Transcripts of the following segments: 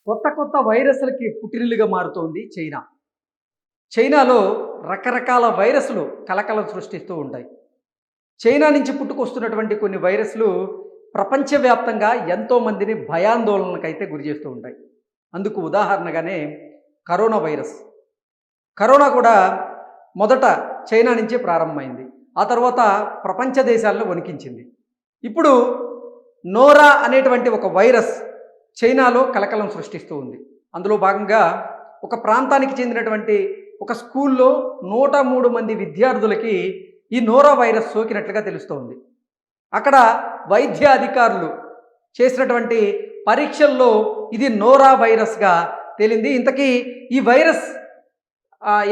కొత్త కొత్త వైరస్‌లకి పుట్టినిల్లుగా మారుతోంది చైనా. చైనాలో రకరకాల వైరస్‌లు కలకలం సృష్టిస్తూ ఉంటాయి. చైనా నుంచి పుట్టుకొస్తున్నటువంటి కొన్ని వైరస్‌లు ప్రపంచవ్యాప్తంగా ఎంతో మందిని భయాందోళనలకైతే గురిచేస్తూ ఉంటాయి. అందుకు ఉదాహరణగానే కరోనా వైరస్. కరోనా కూడా మొదట చైనా నుంచే ప్రారంభమైంది. ఆ తర్వాత ప్రపంచ దేశాలను వణికించింది. ఇప్పుడు నోరా అనేటువంటి ఒక వైరస్ చైనాలో కలకలం సృష్టిస్తూ ఉంది. అందులో భాగంగా ఒక ప్రాంతానికి చెందినటువంటి ఒక స్కూల్లో 103 మంది విద్యార్థులకి ఈ నోరా వైరస్ సోకినట్లుగా తెలుస్తోంది. అక్కడ వైద్య అధికారులు చేసినటువంటి పరీక్షల్లో ఇది నోరా వైరస్‌గా తేలింది. ఇంతకీ ఈ వైరస్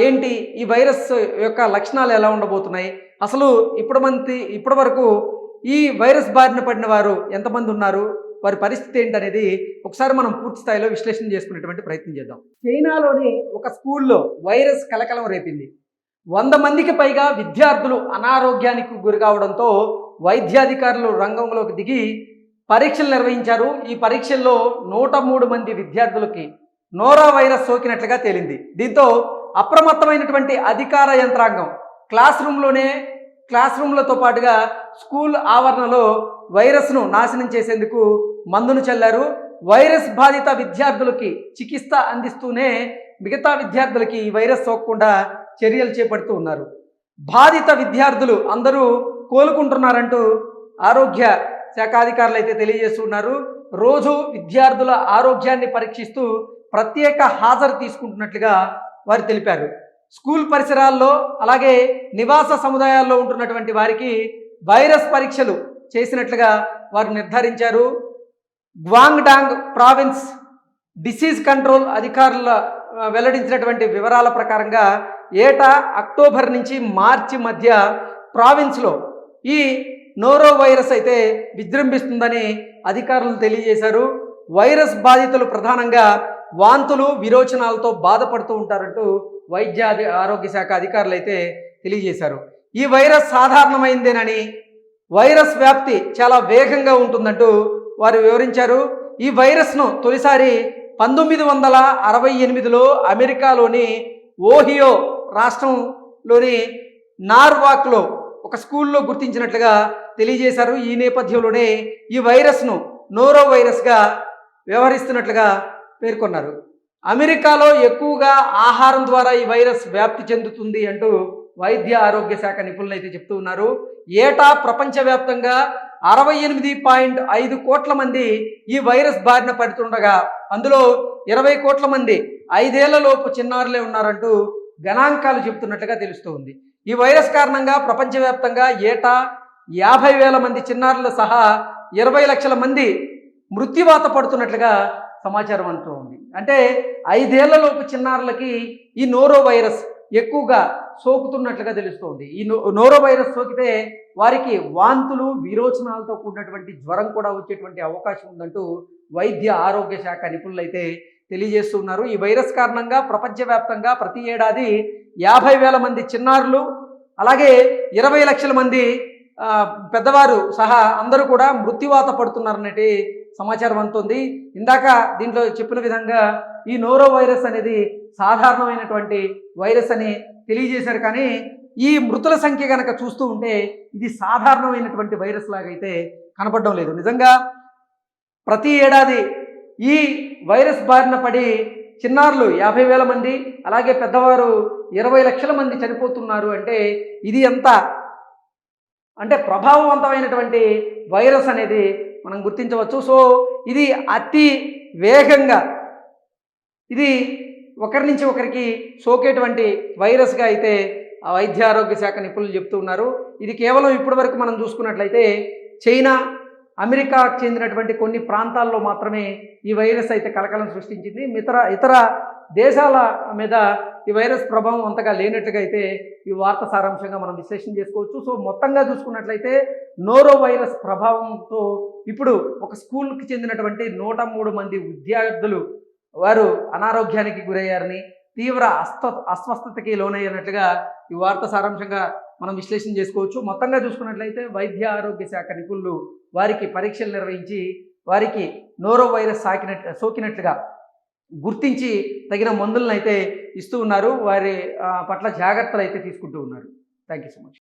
ఏంటి? ఈ వైరస్ యొక్క లక్షణాలు ఎలా ఉండబోతున్నాయి? అసలు ఇప్పటి వరకు ఈ వైరస్ బారిన పడిన వారు ఎంతమంది ఉన్నారు? వారి పరిస్థితి ఏంటనేది ఒకసారి మనం పూర్తి స్థాయిలో విశ్లేషణ చేసుకునేటువంటి ప్రయత్నం చేద్దాం. చైనాలోని ఒక స్కూల్లో వైరస్ కలకలం రేపింది. 100 మందికి పైగా విద్యార్థులు అనారోగ్యానికి గురి కావడంతో వైద్యాధికారులు రంగంలోకి దిగి పరీక్షలు నిర్వహించారు. ఈ పరీక్షల్లో 103 మంది విద్యార్థులకి నోరా వైరస్ సోకినట్లుగా తేలింది. దీంతో అప్రమత్తమైనటువంటి అధికార యంత్రాంగం క్లాస్ రూమ్లతో పాటుగా స్కూల్ ఆవరణలో వైరస్ను నాశనం చేసేందుకు మందును చల్లారు. వైరస్ బాధిత విద్యార్థులకి చికిత్స అందిస్తూనే మిగతా విద్యార్థులకి ఈ వైరస్ సోకకుండా చర్యలు చేపడుతూ ఉన్నారు. బాధిత విద్యార్థులు అందరూ కోలుకుంటున్నారంటూ ఆరోగ్య శాఖ అధికారులు అయితే తెలియజేస్తున్నారు. రోజు విద్యార్థుల ఆరోగ్యాన్ని పరీక్షిస్తూ ప్రత్యేక హాజరు తీసుకుంటున్నట్లుగా వారు తెలిపారు. స్కూల్ పరిసరాల్లో అలాగే నివాస సముదాయాల్లో ఉంటున్నటువంటి వారికి వైరస్ పరీక్షలు చేసినట్లుగా వారు నిర్ధారించారు. గ్వాంగ్డాంగ్ ప్రావిన్స్ డిసీజ్ కంట్రోల్ అధికారుల వెల్లడించినటువంటి వివరాల ప్రకారంగా ఏటా అక్టోబర్ నుంచి మార్చి మధ్య ప్రావిన్స్లో ఈ నోరో వైరస్ అయితే విజృంభిస్తుందని అధికారులు తెలియజేశారు. వైరస్ బాధితులు ప్రధానంగా వాంతులు విరోచనాలతో బాధపడుతూ ఉంటారంటూ ఆరోగ్య శాఖ అధికారులు అయితే తెలియజేశారు. ఈ వైరస్ సాధారణమైందేనని వైరస్ వ్యాప్తి చాలా వేగంగా ఉంటుందంటూ వారు వివరించారు. ఈ వైరస్ను తొలిసారి 1968లో అమెరికాలోని ఓహియో రాష్ట్రంలోని నార్వాక్లో ఒక స్కూల్లో గుర్తించినట్లుగా తెలియజేశారు. ఈ నేపథ్యంలోనే ఈ వైరస్ను నోరో వైరస్గా వ్యవహరిస్తున్నట్లుగా పేర్కొన్నారు. అమెరికాలో ఎక్కువగా ఆహారం ద్వారా ఈ వైరస్ వ్యాప్తి చెందుతుంది అంటూ వైద్య ఆరోగ్య శాఖ నిపుణులు అయితే చెప్తూ ఉన్నారు. ఏటా ప్రపంచవ్యాప్తంగా 68.5 కోట్ల మంది ఈ వైరస్ బారిన పడుతుండగా అందులో 20 కోట్ల మంది 5 ఏళ్లలోపు చిన్నారులే ఉన్నారంటూ గణాంకాలు చెబుతున్నట్లుగా తెలుస్తోంది. ఈ వైరస్ కారణంగా ప్రపంచవ్యాప్తంగా ఏటా 50,000 మంది చిన్నారులు సహా 20 లక్షల మంది మృత్యువాత పడుతున్నట్లుగా సమాచారం అంటూ ఉంది. అంటే 5 ఏళ్లలోపు చిన్నారులకి ఈ నోరో వైరస్ ఎక్కువగా సోకుతున్నట్లుగా తెలుస్తోంది. ఈ నోరో వైరస్ సోకితే వారికి వాంతులు విరోచనాలతో కూడినటువంటి జ్వరం కూడా వచ్చేటువంటి అవకాశం ఉందంటూ వైద్య ఆరోగ్య శాఖ నిపుణులు అయితే తెలియజేస్తున్నారు. ఈ వైరస్ కారణంగా ప్రపంచవ్యాప్తంగా ప్రతి ఏడాది 50,000 మంది చిన్నారులు అలాగే 20 లక్షల మంది పెద్దవారు సహా అందరూ కూడా మృత్యువాత పడుతున్నారనేటి సమాచారం అందుతుంది. ఇందాక దీంట్లో చెప్పిన విధంగా ఈ నోరో వైరస్ అనేది సాధారణమైనటువంటి వైరస్ అని తెలియజేశారు. కానీ ఈ మృతుల సంఖ్య కనుక చూస్తూ ఉంటే ఇది సాధారణమైనటువంటి వైరస్ లాగైతే కనపడడం లేదు. నిజంగా ప్రతి ఏడాది ఈ వైరస్ బారిన పడి చిన్నారులు 50,000 మంది అలాగే పెద్దవారు 20 లక్షల మంది చనిపోతున్నారు అంటే ఇది ఎంత ప్రభావవంతమైనటువంటి వైరస్ అనేది మనం గుర్తించవచ్చు. సో ఇది అతి వేగంగా ఇది ఒకరి నుంచి ఒకరికి సోకేటువంటి వైరస్గా అయితే వైద్య ఆరోగ్య శాఖ నిపుణులు చెప్తూ ఉన్నారు. ఇది కేవలం ఇప్పటి వరకు మనం చూసుకున్నట్లయితే చైనా, అమెరికాకు చెందినటువంటి కొన్ని ప్రాంతాల్లో మాత్రమే ఈ వైరస్ అయితే కలకలం సృష్టించింది. ఇతర దేశాల మీద ఈ వైరస్ ప్రభావం అంతగా లేనట్టుగా అయితే ఈ వార్త సారాంశంగా మనం విశ్లేషణ చేసుకోవచ్చు. సో మొత్తంగా చూసుకున్నట్లయితే నోరో వైరస్ ప్రభావంతో ఇప్పుడు ఒక స్కూల్కి చెందినటువంటి 103 మంది విద్యార్థులు వారు అనారోగ్యానికి గురయ్యారని తీవ్ర అస్వస్థతకి లోనయ్యినట్లుగా ఈ వార్త సారాంశంగా మనం విశ్లేషణ చేసుకోవచ్చు. మొత్తంగా చూసుకున్నట్లయితే వైద్య ఆరోగ్య శాఖ నిపుణులు వారికి పరీక్షలు నిర్వహించి వారికి నోరో వైరస్ సోకినట్లుగా గుర్తించి తగిన మందులను అయితే ఇస్తూ ఉన్నారు. వారి పట్ల జాగ్రత్తలు అయితే తీసుకుంటూ ఉన్నారు. Thank you so much.